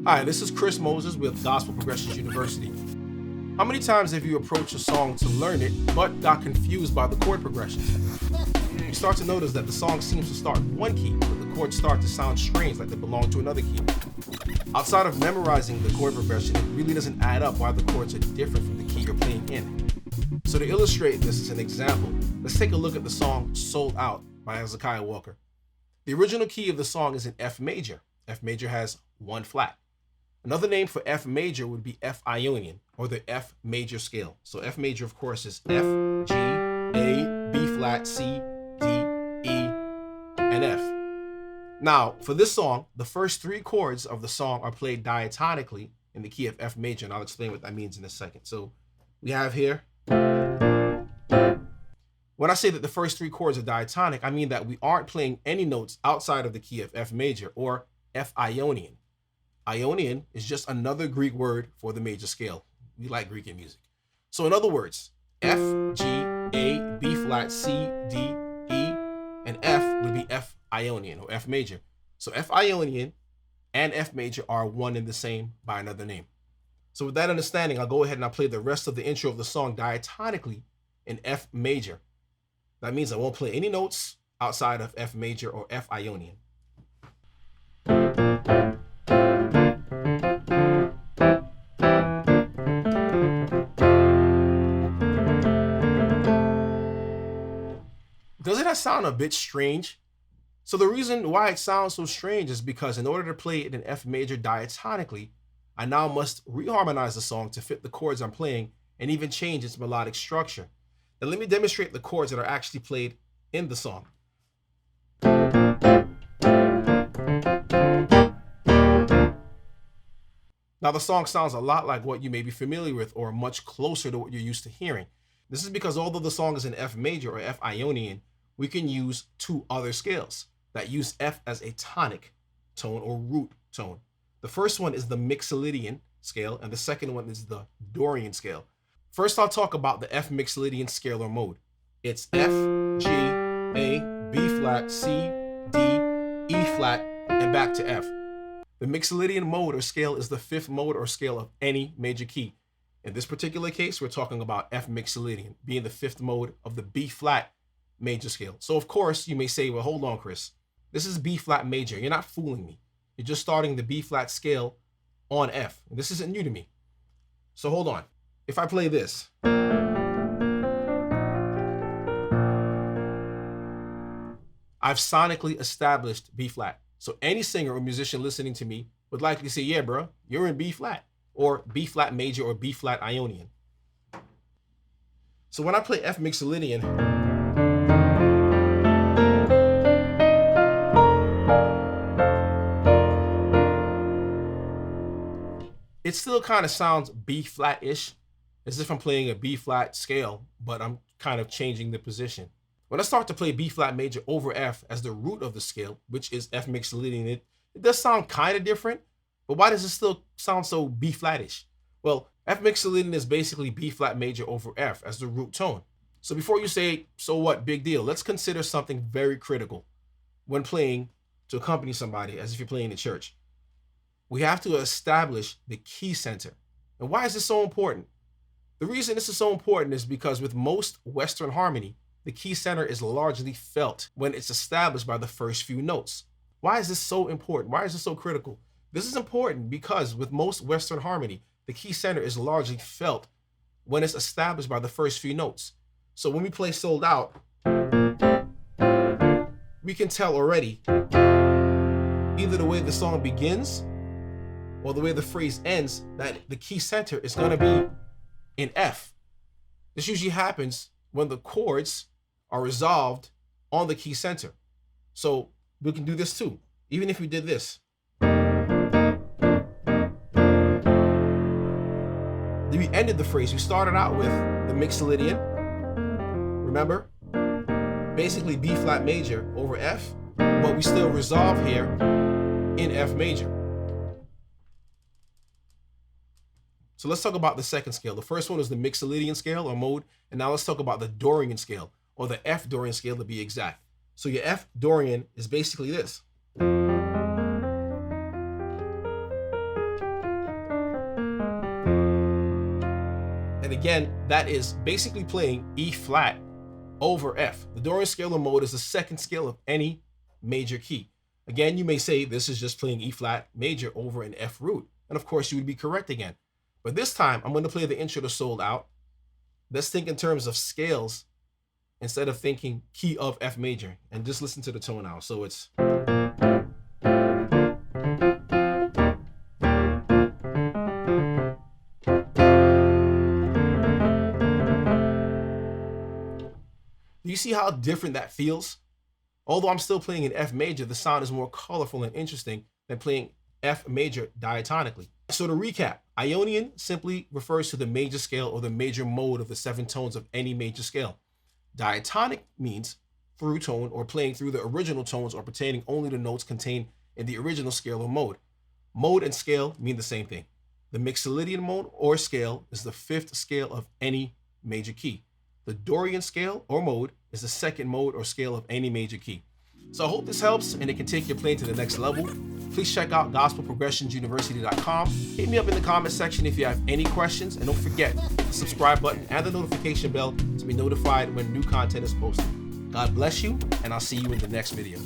Hi, this is Chris Moses with Gospel Progressions University. How many times have you approached a song to learn it, but got confused by the chord progressions? You start to notice that the song seems to start in one key, but the chords start to sound strange, like they belong to another key. Outside of memorizing the chord progression, it really doesn't add up why the chords are different from the key you're playing in. So to illustrate this as an example, let's take a look at the song Sold Out by Hezekiah Walker. The original key of the song is in F major. F major has one flat. Another name for F major would be F Ionian, or the F major scale. So F major, of course, is F, G, A, B flat, C, D, E, and F. Now, for this song, the first three chords of the song are played diatonically in the key of F major, and I'll explain what that means in a second. So we have here, when I say that the first three chords are diatonic, I mean that we aren't playing any notes outside of the key of F major or F Ionian. Ionian is just another Greek word for the major scale. We like Greek in music. So in other words, F, G, A, B flat, C, D, E, and F would be F Ionian or F major. So F Ionian and F major are one and the same by another name. So with that understanding, I'll go ahead and I'll play the rest of the intro of the song diatonically in F major. That means I won't play any notes outside of F major or F Ionian. Doesn't that sound a bit strange? So the reason why it sounds so strange is because in order to play it in F major diatonically, I now must reharmonize the song to fit the chords I'm playing and even change its melodic structure. Now let me demonstrate the chords that are actually played in the song. Now the song sounds a lot like what you may be familiar with or much closer to what you're used to hearing. This is because although the song is in F major or F Ionian, we can use two other scales that use F as a tonic tone or root tone. The first one is the Mixolydian scale, and the second one is the Dorian scale. First, I'll talk about the F Mixolydian scale or mode. It's F, G, A, B flat, C, D, E flat, and back to F. The Mixolydian mode or scale is the fifth mode or scale of any major key. In this particular case, we're talking about F Mixolydian being the fifth mode of the B flat major scale. So of course, you may say, well, hold on, Chris. This is B flat major. You're not fooling me. You're just starting the B flat scale on F. This isn't new to me. So hold on. If I play this, I've sonically established B flat. So any singer or musician listening to me would likely say, yeah, bro, you're in B flat or B flat major or B flat Ionian. So when I play F Mixolydian, it still kind of sounds B flat-ish, as if I'm playing a B flat scale, but I'm kind of changing the position. When I start to play B flat major over F as the root of the scale, which is F Mixolydian, it does sound kind of different, but why does it still sound so B flat-ish? Well, F Mixolydian is basically B flat major over F as the root tone. So before you say, so what, big deal, let's consider something very critical when playing to accompany somebody as if you're playing in church. We have to establish the key center. And why is this so important? The reason this is so important is because with most Western harmony, the key center is largely felt when it's established by the first few notes. Why is this so important? Why is this so critical? This is important because with most Western harmony, the key center is largely felt when it's established by the first few notes. So when we play Sold Out, we can tell already either the way the song begins or the way the phrase ends that the key center is going to be in F. This usually happens when the chords are resolved on the key center. So we can do this too, even if we did this. We ended the phrase. We started out with the Mixolydian. Remember? Basically B flat major over F, but we still resolve here in F major. So let's talk about the second scale. The first one is the Mixolydian scale or mode, and now let's talk about the Dorian scale, or the F Dorian scale to be exact. So your F Dorian is basically this. And again, that is basically playing E flat over F. The Dorian scale or mode is the second scale of any major key. Again, you may say this is just playing E flat major over an F root. And of course, you would be correct again. But this time, I'm going to play the intro to Sold Out. Let's think in terms of scales instead of thinking key of F major. And just listen to the tone now. So it's... Do you see how different that feels? Although I'm still playing in F major, the sound is more colorful and interesting than playing F major diatonically. So to recap, Ionian simply refers to the major scale or the major mode of the 7 tones of any major scale. Diatonic means through tone or playing through the original tones or pertaining only to notes contained in the original scale or mode. Mode and scale mean the same thing. The Mixolydian mode or scale is the 5th scale of any major key. The Dorian scale or mode is the 2nd mode or scale of any major key. So I hope this helps and it can take your playing to the next level. Please check out gospelprogressionsuniversity.com. Hit me up in the comment section if you have any questions, and don't forget the subscribe button and the notification bell to be notified when new content is posted. God bless you, and I'll see you in the next video.